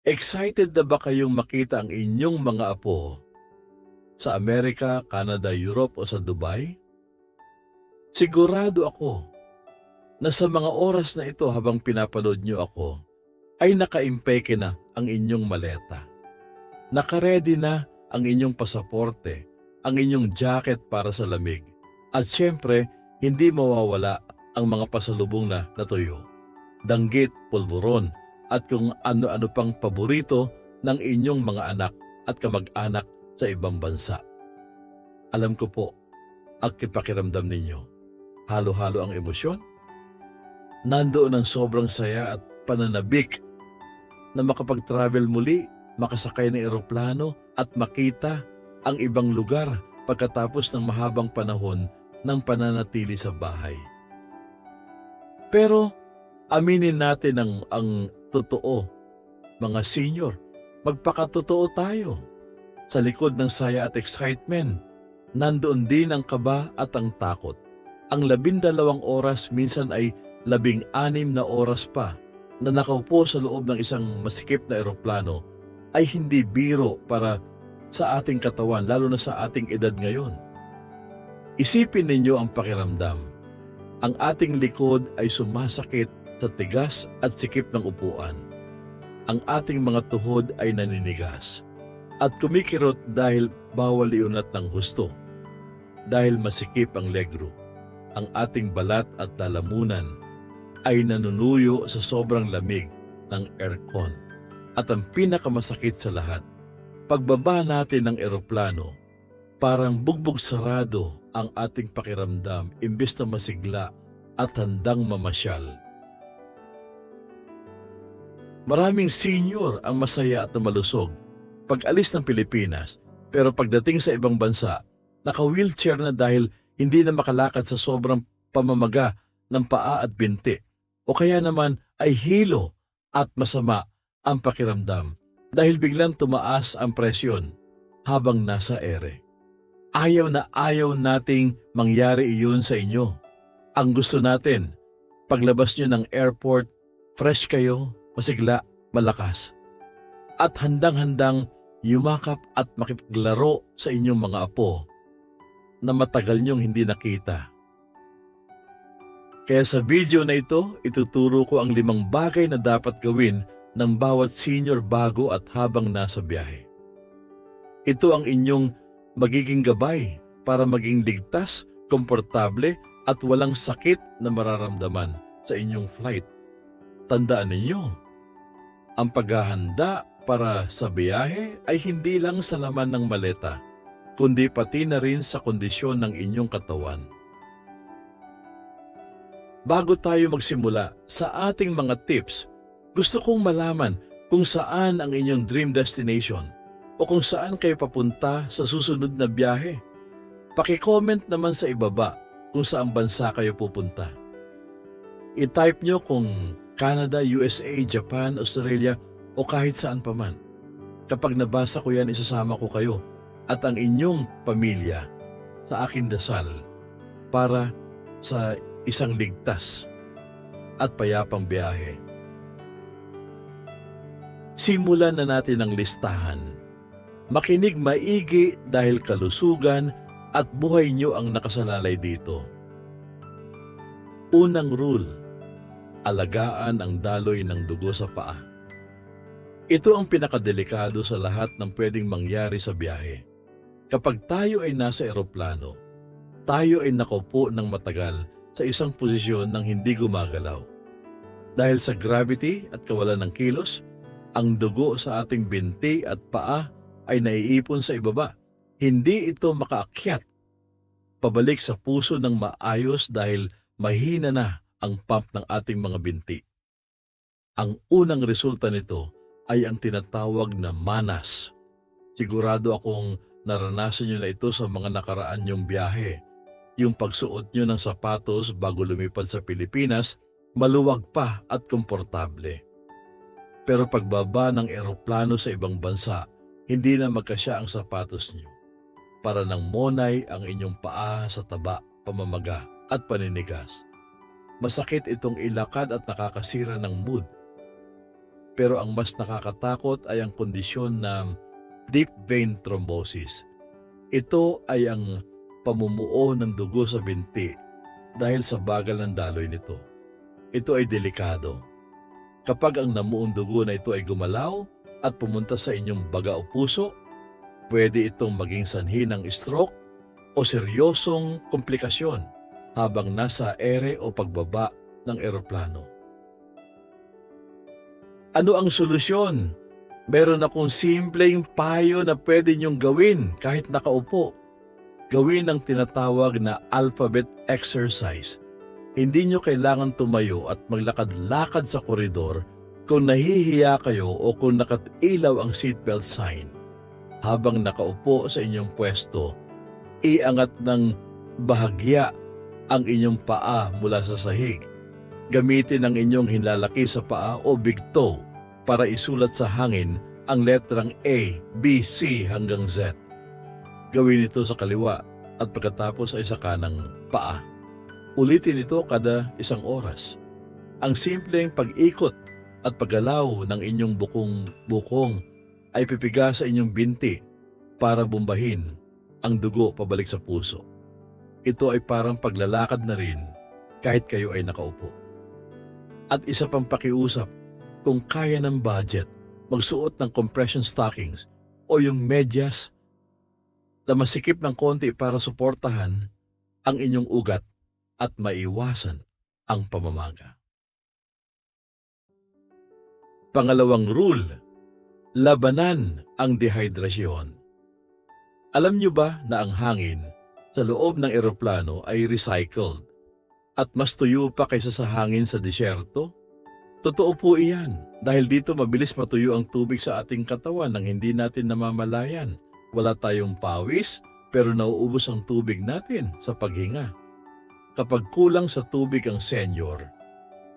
Excited na ba kayong makita ang inyong mga apo sa Amerika, Canada, Europe o sa Dubai? Sigurado ako na sa mga oras na ito habang pinapanood niyo ako, ay nakaimpeke na ang inyong maleta. Nakaredy na ang inyong pasaporte, ang inyong jacket para sa lamig. At syempre, hindi mawawala ang mga pasalubong na natuyo, danggit, pulburon, at kung ano-ano pang paborito ng inyong mga anak at kamag-anak sa ibang bansa. Alam ko po, ang pakiramdam ninyo, halo-halo ang emosyon. Nandoon ang sobrang saya at pananabik na makapag-travel muli, makasakay ng eroplano at makita ang ibang lugar pagkatapos ng mahabang panahon ng pananatili sa bahay. Pero aminin natin ang totoo, mga senior, magpakatotoo tayo. Sa likod ng saya at excitement, nandoon din ang kaba at ang takot. Ang 12 oras minsan ay 16 na oras pa na nakaupo sa loob ng isang masikip na eroplano ay hindi biro para sa ating katawan, lalo na sa ating edad ngayon. Isipin ninyo ang pakiramdam. Ang ating likod ay sumasakit sa tigas at sikip ng upuan. Ang ating mga tuhod ay naninigas at kumikirot dahil bawal iunat ng husto. Dahil masikip ang legro, ang ating balat at lalamunan ay nanunuyo sa sobrang lamig ng aircon. At ang pinakamasakit sa lahat, pagbaba natin ng eroplano, parang bugbog sarado ang ating pakiramdam imbes na masigla at handang mamasyal. Maraming senior ang masaya at malusog pag alis ng Pilipinas, pero pagdating sa ibang bansa, naka-wheelchair na dahil hindi na makalakad sa sobrang pamamaga ng paa at binti, o kaya naman ay hilo at masama ang pakiramdam dahil biglang tumaas ang presyon habang nasa ere. Ayaw na ayaw nating mangyari iyon sa inyo. Ang gusto natin, paglabas nyo ng airport, fresh kayo, masigla, malakas, at handang-handang yumakap at makipaglaro sa inyong mga apo na matagal nyong hindi nakita. Kaya sa video na ito, ituturo ko ang 5 bagay na dapat gawin ng bawat senior bago at habang nasa biyahe. Ito ang inyong magiging gabay para maging ligtas, komportable at walang sakit na mararamdaman sa inyong flight. Tandaan ninyo, ang paghahanda para sa biyahe ay hindi lang sa laman ng maleta, kundi pati na rin sa kondisyon ng inyong katawan. Bago tayo magsimula sa ating mga tips, gusto kong malaman kung saan ang inyong dream destination o kung saan kayo papunta sa susunod na biyahe. Paki-comment naman sa ibaba kung saan bansa kayo pupunta. I-type nyo kung Canada, USA, Japan, Australia o kahit saan pa man. Kapag nabasa ko yan, isasama ko kayo at ang inyong pamilya sa aking dasal para sa isang ligtas at payapang biyahe. Simulan na natin ang listahan. Makinig maigi dahil kalusugan at buhay nyo ang nakasalalay dito. Unang rule, alagaan ang daloy ng dugo sa paa. Ito ang pinakadelikado sa lahat ng pwedeng mangyari sa biyahe. Kapag tayo ay nasa eroplano, tayo ay nakaupo ng matagal sa isang posisyon ng hindi gumagalaw. Dahil sa gravity at kawalan ng kilos, ang dugo sa ating binti at paa ay naiipon sa ibaba. Hindi ito makaakyat pabalik sa puso ng maayos dahil mahina na ang pump ng ating mga binti. Ang unang resulta nito ay ang tinatawag na manas. Sigurado akong naranasan nyo na ito sa mga nakaraan nyong biyahe. Yung pagsuot nyo ng sapatos bago lumipad sa Pilipinas, maluwag pa at komportable. Pero pagbaba ng eroplano sa ibang bansa, hindi na magkasya ang sapatos nyo. Para ng monay ang inyong paa sa taba, pamamaga at paninigas. Masakit itong ilakad at nakakasira ng mood. pero ang mas nakakatakot ay ang kondisyon na deep vein thrombosis. Ito ay ang pamumuo ng dugo sa binti dahil sa bagal ng daloy nito. Ito ay delikado. Kapag ang namuong dugo na ito ay gumalaw at pumunta sa inyong baga o puso, pwede itong maging sanhi ng stroke o seryosong komplikasyon habang nasa ere o pagbaba ng eroplano. Ano ang solusyon? Meron akong simpleng payo na pwede niyong gawin kahit nakaupo. Gawin ang tinatawag na alphabet exercise. Hindi niyo kailangan tumayo at maglakad-lakad sa koridor kung nahihiya kayo o kung nakatilaw ang seatbelt sign. Habang nakaupo sa inyong pwesto, iangat ng bahagya ang inyong paa mula sa sahig. Gamitin ang inyong hinlalaki sa paa o big toe para isulat sa hangin ang letrang A, B, C hanggang Z. Gawin ito sa kaliwa at pagkatapos ay sa kanang paa. Ulitin ito kada 1 oras. Ang simpleng pag-ikot at paggalaw ng inyong bukong ay pipiga sa inyong binti para bumbahin ang dugo pabalik sa puso. Ito ay parang paglalakad na rin kahit kayo ay nakaupo. At isa pang pakiusap, kung kaya ng budget, magsuot ng compression stockings o yung medyas na masikip ng konti para suportahan ang inyong ugat at maiwasan ang pamamaga. Pangalawang rule, labanan ang dehydrasyon. Alam niyo ba na ang hangin sa loob ng eroplano ay recycled at mas tuyo pa kaysa sa hangin sa disyerto? Totoo po iyan dahil dito mabilis matuyo ang tubig sa ating katawan nang hindi natin namamalayan. Wala tayong pawis pero nauubos ang tubig natin sa paghinga. Kapag kulang sa tubig ang senior,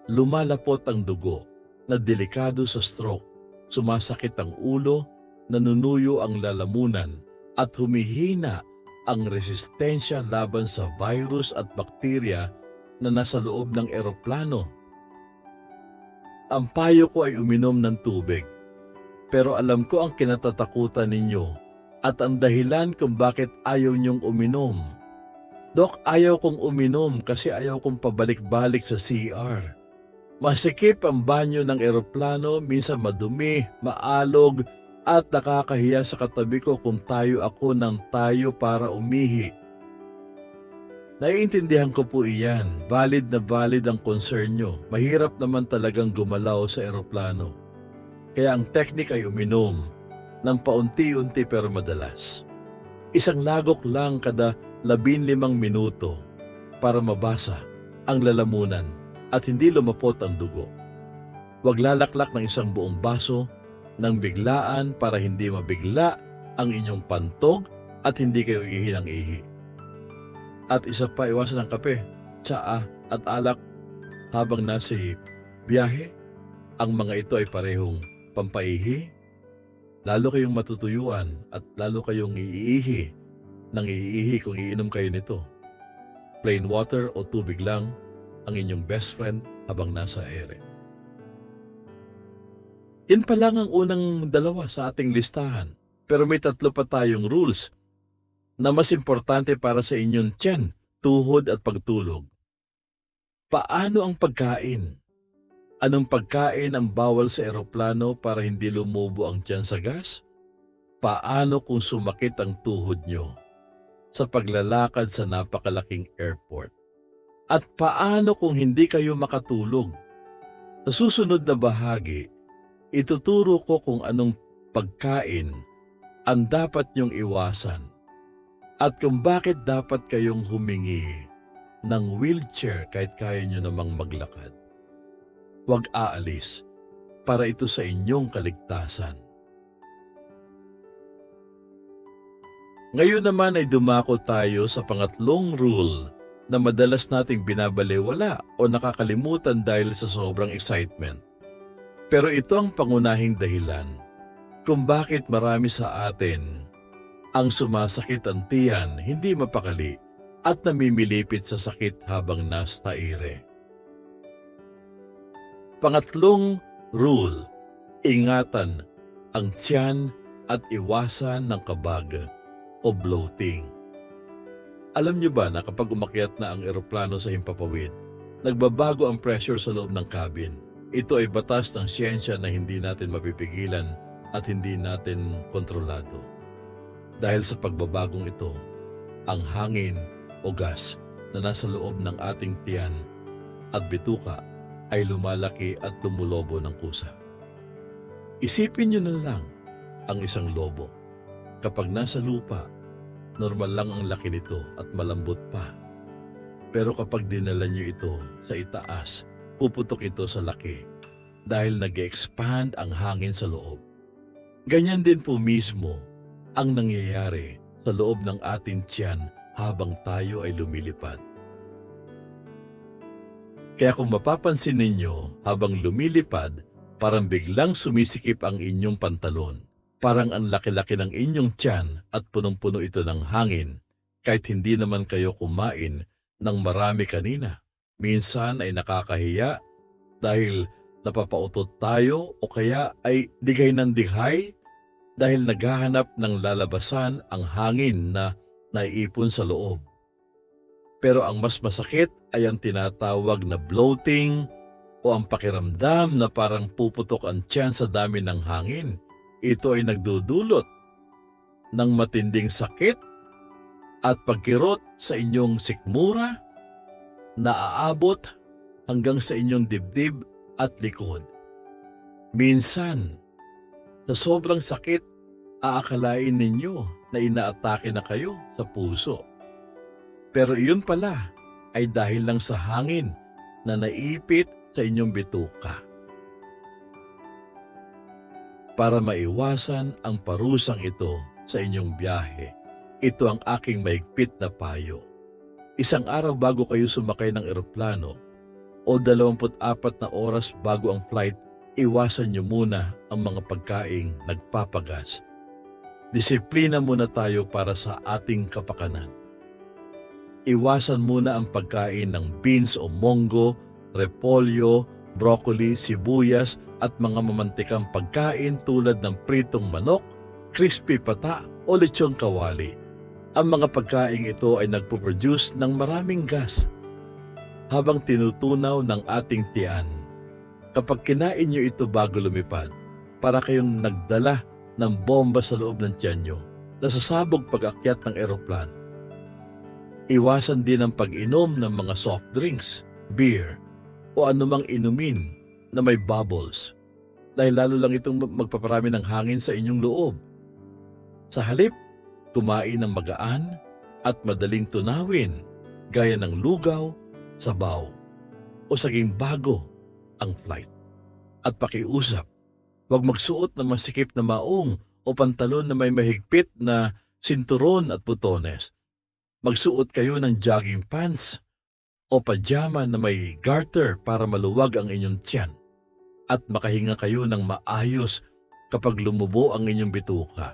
lumalapot ang dugo na delikado sa stroke, sumasakit ang ulo, nanunuyo ang lalamunan at humihina ang resistensya laban sa virus at bakterya na nasa loob ng eroplano. Ang payo ko ay uminom ng tubig, pero alam ko ang kinatatakutan ninyo at ang dahilan kung bakit ayaw niyong uminom. Dok, ayaw kong uminom kasi ayaw kong pabalik-balik sa CR. Masikip ang banyo ng eroplano, minsan madumi, maalog, at nakakahiya sa katabi ko kung tayo ako ng tayo para umihi. Naiintindihan ko po iyan. Valid na valid ang concern nyo. Mahirap naman talagang gumalaw sa eroplano. Kaya ang teknik ay uminom ng paunti-unti pero madalas. Isang lagok lang kada 15 minuto para mabasa ang lalamunan at hindi lumapot ang dugo. Huwag lalaklak ng isang buong baso ng biglaan para hindi mabigla ang inyong pantog at hindi kayo ihi ng ihi. At isa pa, iwasan ng kape, tsaa at alak habang nasa biyahe. Ang mga ito ay parehong pampaihi, lalo kayong matutuyuan at lalo kayong iihi nang iihi kung iinom kayo nito. Plain water o tubig lang ang inyong best friend habang nasa ere. Yan pa lang ang unang 2 sa ating listahan. Pero may 3 pa tayong rules na mas importante para sa inyong tiyan, tuhod at pagtulog. Paano ang pagkain? Anong pagkain ang bawal sa eroplano para hindi lumubo ang tiyan sa gas? Paano kung sumakit ang tuhod nyo sa paglalakad sa napakalaking airport? At paano kung hindi kayo makatulog? Sa susunod na bahagi, ituturo ko kung anong pagkain ang dapat niyong iwasan at kung bakit dapat kayong humingi ng wheelchair kahit kaya niyo namang maglakad. Huwag aalis para ito sa inyong kaligtasan. Ngayon naman ay dumako tayo sa pangatlong rule na madalas nating binabalewala o nakakalimutan dahil sa sobrang excitement. Pero ito ang pangunahing dahilan kung bakit marami sa atin ang sumasakit ang tiyan, hindi mapakali at namimilipit sa sakit habang nasa ere. Pangatlong rule, Ingatan ang tiyan at iwasan ng kabag o bloating. Alam niyo ba na kapag umakyat na ang eroplano sa himpapawid, nagbabago ang pressure sa loob ng cabin? Ito ay batas ng siyensya na hindi natin mapipigilan at hindi natin kontrolado. Dahil sa pagbabagong ito, ang hangin o gas na nasa loob ng ating tiyan at bituka ay lumalaki at lumulobo ng kusa. Isipin niyo na lang ang isang lobo. Kapag nasa lupa, normal lang ang laki nito at malambot pa. Pero kapag dinala niyo ito sa itaas, puputok ito sa laki dahil nag-expand ang hangin sa loob. Ganyan din po mismo ang nangyayari sa loob ng ating tiyan habang tayo ay lumilipad. Kaya kung mapapansin ninyo habang lumilipad, parang biglang sumisikip ang inyong pantalon. Parang ang laki-laki ng inyong tiyan at punong-puno ito ng hangin kahit hindi naman kayo kumain ng marami kanina. Minsan ay nakakahiya dahil napapautot tayo o kaya ay dighay ng dighay dahil naghahanap ng lalabasan ang hangin na naiipon sa loob. Pero ang mas masakit ay ang tinatawag na bloating o ang pakiramdam na parang puputok ang tiyan sa dami ng hangin. Ito ay nagdudulot ng matinding sakit at pagkirot sa inyong sikmura na aabot hanggang sa inyong dibdib at likod. Minsan, sa sobrang sakit, aakalain ninyo na inaatake na kayo sa puso. Pero iyon pala ay dahil lang sa hangin na naipit sa inyong bituka. Para maiwasan ang parusang ito sa inyong biyahe, ito ang aking mahigpit na payo. Isang araw bago kayo sumakay ng eroplano o 24 na oras bago ang flight, iwasan niyo muna ang mga pagkaing nagpapagas. Disiplina muna tayo para sa ating kapakanan. Iwasan muna ang pagkain ng beans o monggo, repolyo, broccoli, sibuyas at mga mamantikang pagkain tulad ng pritong manok, crispy pata o lechong kawali. Ang mga pagkain ito ay nagpo-produce ng maraming gas habang tinutunaw ng ating tiyan. Kapag kinain nyo ito bago lumipad, para kayong nagdala ng bomba sa loob ng tiyan nyo, nasasabog pag-akyat ng eroplano. Iwasan din ang pag-inom ng mga soft drinks, beer, o anumang inumin na may bubbles dahil lalo lang itong magpaparami ng hangin sa inyong loob. Sa halip, kumain ng magaan at madaling tunawin gaya ng lugaw, sabaw, o saging bago ang flight. At pakiusap, huwag magsuot ng masikip na maong o pantalon na may mahigpit na sinturon at butones. Magsuot kayo ng jogging pants o pajama na may garter para maluwag ang inyong tiyan at makahinga kayo ng maayos kapag lumubo ang inyong bituka.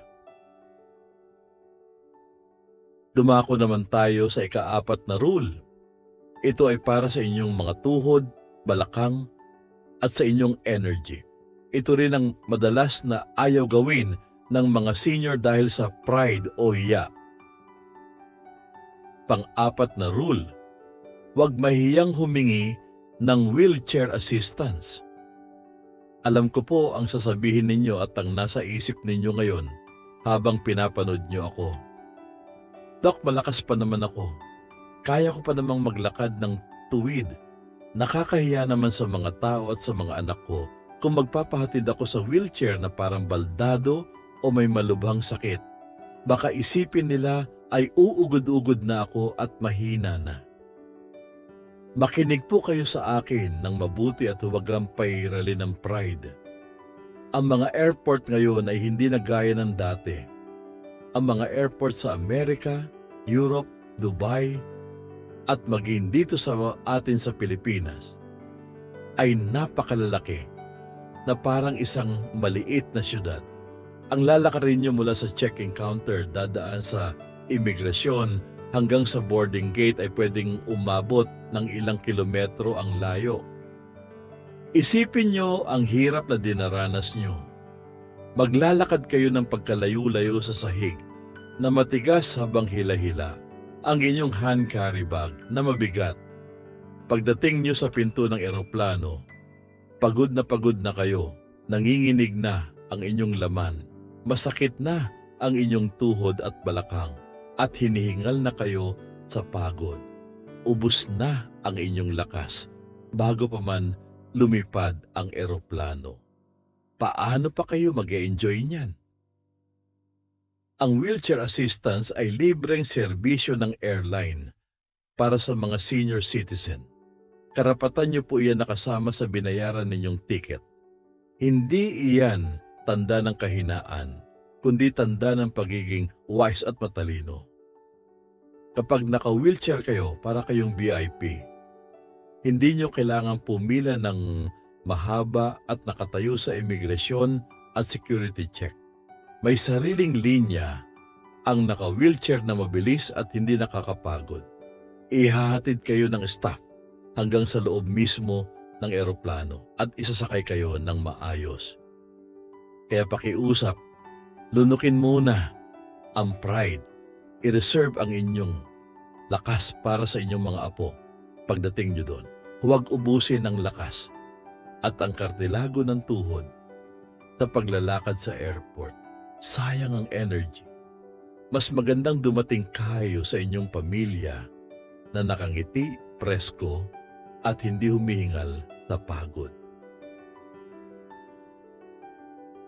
Dumako naman tayo sa ika-4 na rule. Ito ay para sa inyong mga tuhod, balakang, at sa inyong energy. Ito rin ang madalas na ayaw gawin ng mga senior dahil sa pride o hiya. Pang-4 na rule, huwag mahiyang humingi ng wheelchair assistance. Alam ko po ang sasabihin ninyo at ang nasa isip ninyo ngayon habang pinapanood nyo ako. Dok, malakas pa naman ako. Kaya ko pa namang maglakad ng tuwid. Nakakahiya naman sa mga tao at sa mga anak ko kung magpapahatid ako sa wheelchair na parang baldado o may malubhang sakit. Baka isipin nila ay uugod-ugod na ako at mahina na. Makinig po kayo sa akin ng mabuti at huwag ang pairalin ng pride. Ang mga airport ngayon ay hindi na gaya ng dati. Ang mga airport sa Amerika, Europe, Dubai, at maging dito sa atin sa Pilipinas ay napakalalaki na parang isang maliit na syudad. Ang lalakarin nyo mula sa check-in counter dadaan sa imigrasyon hanggang sa boarding gate ay pwedeng umabot ng ilang kilometro ang layo. Isipin nyo ang hirap na dinaranas nyo. Maglalakad kayo ng pagkalayo-layo sa sahig na matigas habang hila-hila ang inyong hand carry bag na mabigat. Pagdating nyo sa pinto ng eroplano, pagod na kayo, nanginginig na ang inyong laman, masakit na ang inyong tuhod at balakang, at hinihingal na kayo sa pagod. Ubus na ang inyong lakas bago pa man lumipad ang eroplano. Paano pa kayo mag-e-enjoy niyan? Ang wheelchair assistance ay libreng serbisyo ng airline para sa mga senior citizen. Karapatan niyo po iyan nakasama sa binayaran ninyong ticket. Hindi iyan tanda ng kahinaan, kundi tanda ng pagiging wise at matalino. Kapag naka-wheelchair kayo, para kayong VIP, hindi nyo kailangan pumila ng mahaba at nakatayo sa imigrasyon at security check. May sariling linya ang naka-wheelchair na mabilis at hindi nakakapagod. Ihahatid kayo ng staff hanggang sa loob mismo ng eroplano at isasakay kayo ng maayos. Kaya pakiusap, lunukin muna ang pride. I-reserve ang inyong lakas para sa inyong mga apo pagdating nyo doon. Huwag ubusin ang lakas at ang kartilago ng tuhod sa paglalakad sa airport. Sayang ang energy. Mas magandang dumating kayo sa inyong pamilya na nakangiti, presko, at hindi humihingal sa pagod.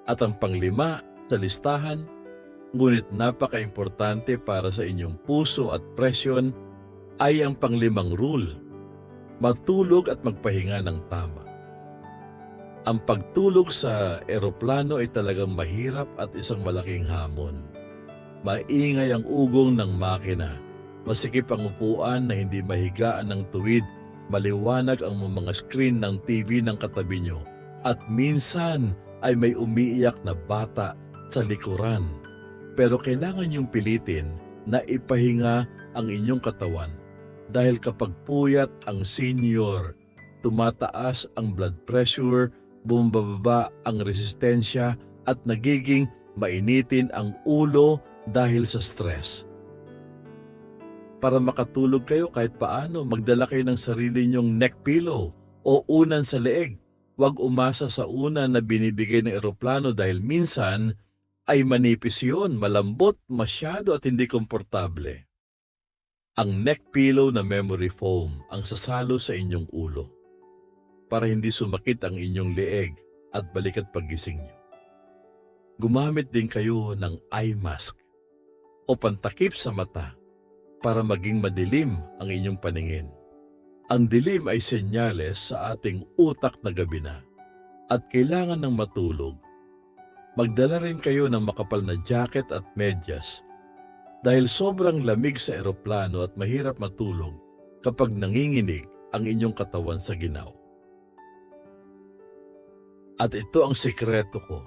At ang panglima sa listahan, ngunit napaka-importante para sa inyong puso at presyon, ay ang panglimang rule: matulog at magpahinga ng tama. Ang pagtulog sa eroplano ay talagang mahirap at isang malaking hamon. Maingay ang ugong ng makina, masikip ang upuan na hindi mahigaan ng tuwid, maliwanag ang mga screen ng TV ng katabi nyo, at minsan ay may umiiyak na bata sa likuran. Pero kailangan niyong pilitin na ipahinga ang inyong katawan dahil kapag puyat ang senior, tumataas ang blood pressure, bumababa ang resistensya at nagiging mainitin ang ulo dahil sa stress. Para makatulog kayo kahit paano, magdala kayo ng sarili niyong neck pillow o unan sa leeg. Huwag umasa sa unan na binibigay ng eroplano dahil minsan ay manipis yun, malambot, masyado at hindi komportable. Ang neck pillow na memory foam ang sasalo sa inyong ulo para hindi sumakit ang inyong leeg at balikat paggising niyo. Gumamit din kayo ng eye mask o pantakip sa mata para maging madilim ang inyong paningin. Ang dilim ay senyales sa ating utak na gabi na at kailangan ng matulog. Magdala rin kayo ng makapal na jacket at medyas dahil sobrang lamig sa eroplano at mahirap matulog kapag nanginginig ang inyong katawan sa ginaw. At ito ang sikreto ko.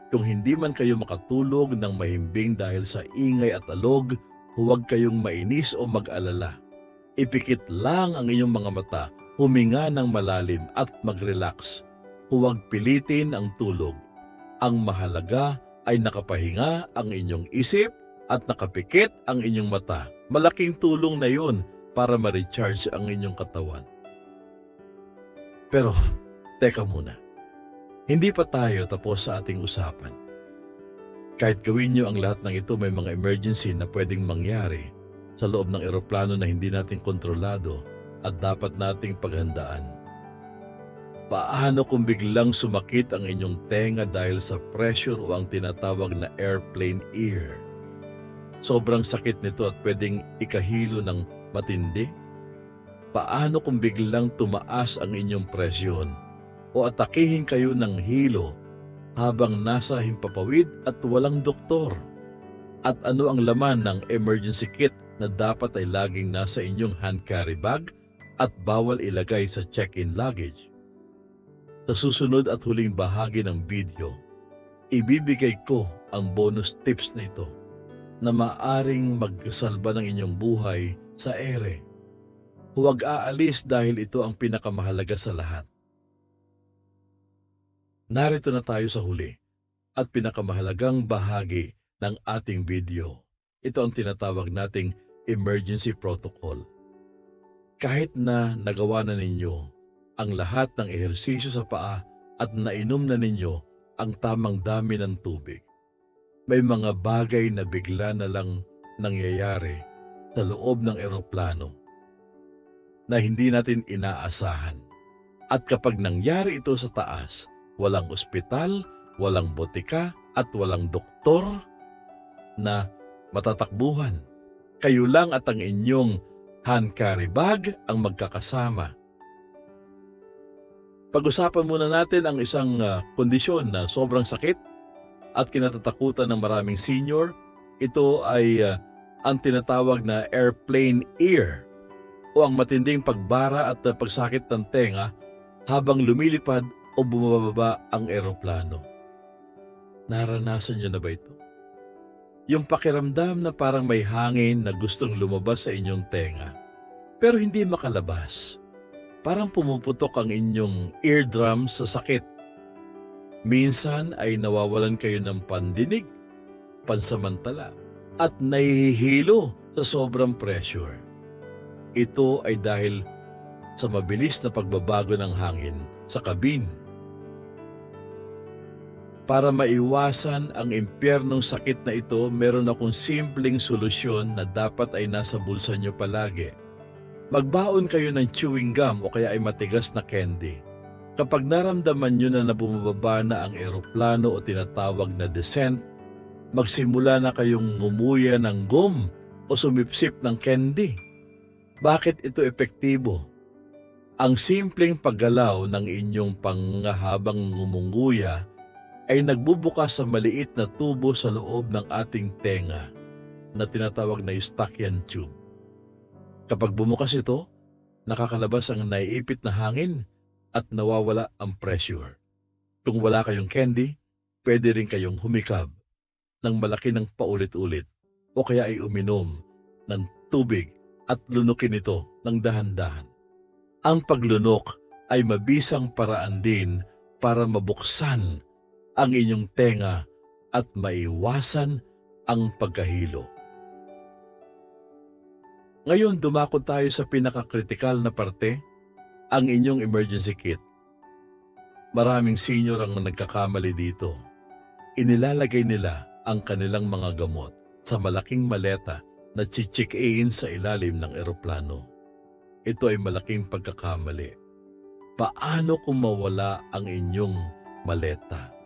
Kung hindi man kayo makatulog ng mahimbing dahil sa ingay at alog, huwag kayong mainis o mag-alala. Ipikit lang ang inyong mga mata, huminga ng malalim at mag-relax. Huwag pilitin ang tulog. Ang mahalaga ay nakapahinga ang inyong isip at nakapikit ang inyong mata. Malaking tulong na yun para ma-recharge ang inyong katawan. Pero, teka muna. Hindi pa tayo tapos sa ating usapan. Kahit gawin nyo ang lahat ng ito, may mga emergency na pwedeng mangyari sa loob ng eroplano na hindi natin kontrolado at dapat nating paghandaan. Paano kung biglang sumakit ang inyong tenga dahil sa pressure o ang tinatawag na airplane ear? Sobrang sakit nito at pwedeng ikahilo ng matindi. Paano kung biglang tumaas ang inyong presyon o atakihin kayo ng hilo habang nasa himpapawid at walang doktor? At ano ang laman ng emergency kit na dapat ay laging nasa inyong hand carry bag at bawal ilagay sa check-in luggage? Sa susunod at huling bahagi ng video, ibibigay ko ang bonus tips na ito na maaring magsalba ng inyong buhay sa ere. Huwag aalis dahil ito ang pinakamahalaga sa lahat. Narito na tayo sa huli at pinakamahalagang bahagi ng ating video. Ito ang tinatawag nating emergency protocol. Kahit na nagawa na ninyo ang lahat ng ehersisyo sa paa at nainom na ninyo ang tamang dami ng tubig, may mga bagay na bigla na lang nangyayari sa loob ng eroplano na hindi natin inaasahan. At kapag nangyari ito sa taas, walang ospital, walang botika at walang doktor na matatakbuhan. Kayo lang at ang inyong hand carry bag ang magkakasama. Pag-usapan muna natin ang isang kondisyon na sobrang sakit at kinatatakutan ng maraming senior. Ito ay ang tinatawag na airplane ear o ang matinding pagbara at pagsakit ng tenga habang lumilipad o bumababa ang eroplano. Naranasan niyo na ba ito? Yung pakiramdam na parang may hangin na gustong lumabas sa inyong tenga pero hindi makalabas. Parang pumuputok ang inyong eardrum sa sakit. Minsan ay nawawalan kayo ng pandinig, pansamantala, at nahihilo sa sobrang pressure. Ito ay dahil sa mabilis na pagbabago ng hangin sa kabin. Para maiwasan ang impyernong sakit na ito, meron akong simpleng solusyon na dapat ay nasa bulsa nyo palagi. Magbaon kayo ng chewing gum o kaya ay matigas na candy. Kapag naramdaman nyo na bumababa na ang eroplano o tinatawag na descent, magsimula na kayong ngumuya ng gum o sumipsip ng candy. Bakit ito epektibo? Ang simpleng paggalaw ng inyong pangahabang ngumunguya ay nagbubukas sa maliit na tubo sa loob ng ating tenga na tinatawag na Eustachian tube. Kapag bumukas ito, nakakalabas ang naiipit na hangin at nawawala ang pressure. Kung wala kayong candy, pwede rin kayong humikab ng malaki ng paulit-ulit o kaya ay uminom ng tubig at lunukin ito ng dahan-dahan. Ang paglunok ay mabisang paraan din para mabuksan ang inyong tenga at maiwasan ang pagkahilo. Ngayon, dumako tayo sa pinakakritikal na parte, ang inyong emergency kit. Maraming senior ang nagkakamali dito. Inilalagay nila ang kanilang mga gamot sa malaking maleta na check-in sa ilalim ng eroplano. Ito ay malaking pagkakamali. Paano kung mawala ang inyong maleta?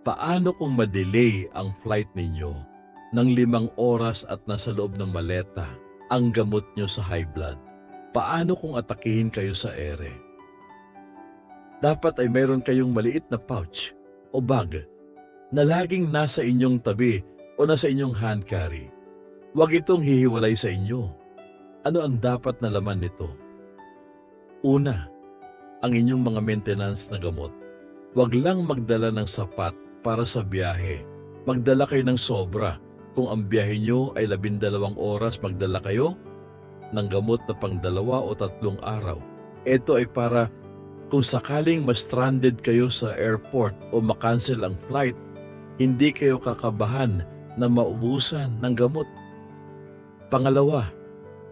Paano kung ma-delay ang flight ninyo ng 5 oras at nasa loob ng maleta ang gamot nyo sa high blood? Paano kung atakihin kayo sa ere? Dapat ay mayroon kayong maliit na pouch o bag na laging nasa inyong tabi o nasa inyong hand carry. Huwag itong hihiwalay sa inyo. Ano ang dapat na laman nito? Una, ang inyong mga maintenance na gamot. Huwag lang magdala ng sapat para sa biyahe. Magdala kayo ng sobra. Kung ang biyahe nyo ay 12 oras, magdala kayo ng gamot na pang 2 o 3 araw. Ito ay para kung sakaling ma-stranded kayo sa airport o makancel ang flight, hindi kayo kakabahan na maubusan ng gamot. Pangalawa,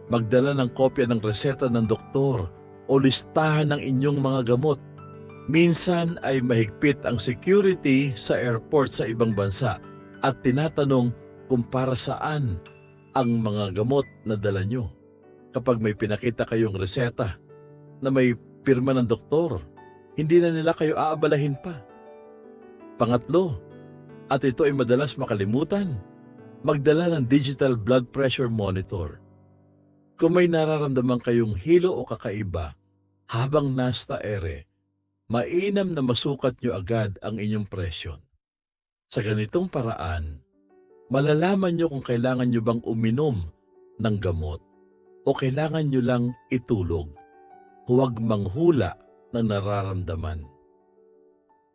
magdala ng kopya ng reseta ng doktor o listahan ng inyong mga gamot. Minsan ay mahigpit ang security sa airport sa ibang bansa at tinatanong kung para saan ang mga gamot na dala nyo. Kapag may pinakita kayong reseta na may pirma ng doktor, hindi na nila kayo aabalahin pa. Pangatlo, at ito ay madalas makalimutan, magdala ng digital blood pressure monitor. Kung may nararamdaman kayong hilo o kakaiba habang nasa ere, mainam na masukat nyo agad ang inyong presyon. Sa ganitong paraan, malalaman nyo kung kailangan nyo bang uminom ng gamot o kailangan nyo lang itulog. Huwag manghula ng nararamdaman.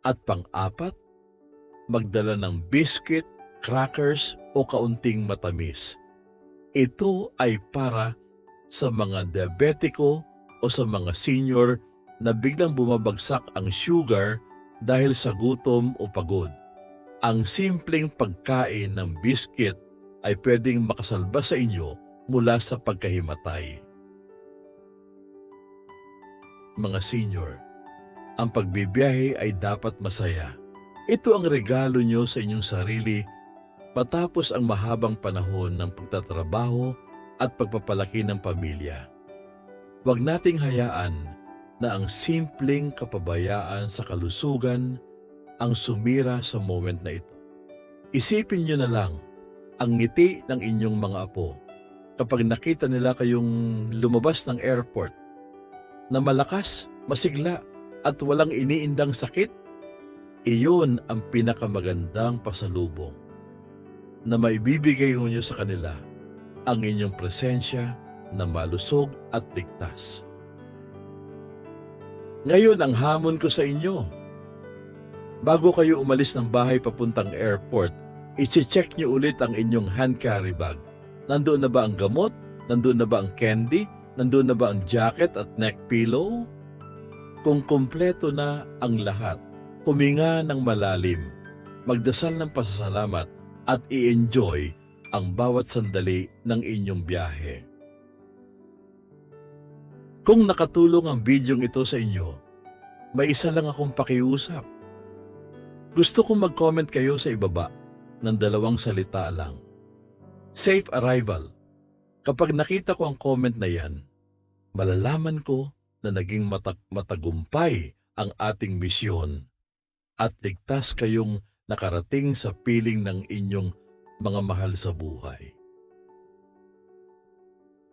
At pang-apat, magdala ng biscuit, crackers o kaunting matamis. Ito ay para sa mga diabetiko o sa mga senior na biglang bumabagsak ang sugar dahil sa gutom o pagod. Ang simpleng pagkain ng biscuit ay pwedeng makasalba sa inyo mula sa pagkahimatay. Mga senior, ang pagbibiyahe ay dapat masaya. Ito ang regalo nyo sa inyong sarili matapos ang mahabang panahon ng pagtatrabaho at pagpapalaki ng pamilya. Huwag nating hayaan na ang simpleng kapabayaan sa kalusugan ang sumira sa moment na ito. Isipin nyo na lang ang ngiti ng inyong mga apo kapag nakita nila kayong lumabas ng airport na malakas, masigla at walang iniindang sakit. Iyon ang pinakamagandang pasalubong na maibibigay nyo sa kanila, ang inyong presensya na malusog at ligtas. Ngayon ang hamon ko sa inyo. Bago kayo umalis ng bahay papuntang airport, i-check nyo ulit ang inyong hand carry bag. Nandoon na ba ang gamot? Nandoon na ba ang candy? Nandoon na ba ang jacket at neck pillow? Kung kumpleto na ang lahat, huminga ng malalim, magdasal ng pasasalamat at i-enjoy ang bawat sandali ng inyong biyahe. Kung nakatulong ang bidyong ito sa inyo, may isa lang akong pakiusap. Gusto kong mag-comment kayo sa ibaba ng 2 salita lang. Safe arrival. Kapag nakita ko ang comment na yan, malalaman ko na naging matagumpay ang ating misyon at ligtas kayong nakarating sa piling ng inyong mga mahal sa buhay.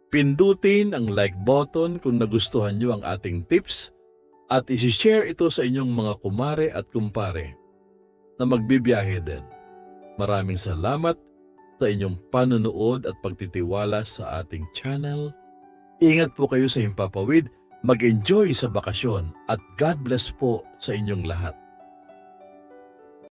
Pindutin ang like button kung nagustuhan nyo ang ating tips at isi-share ito sa inyong mga kumare at kumpare na magbibiyahe din. Maraming salamat sa inyong panunood at pagtitiwala sa ating channel. Ingat po kayo sa himpapawid, mag-enjoy sa bakasyon at God bless po sa inyong lahat.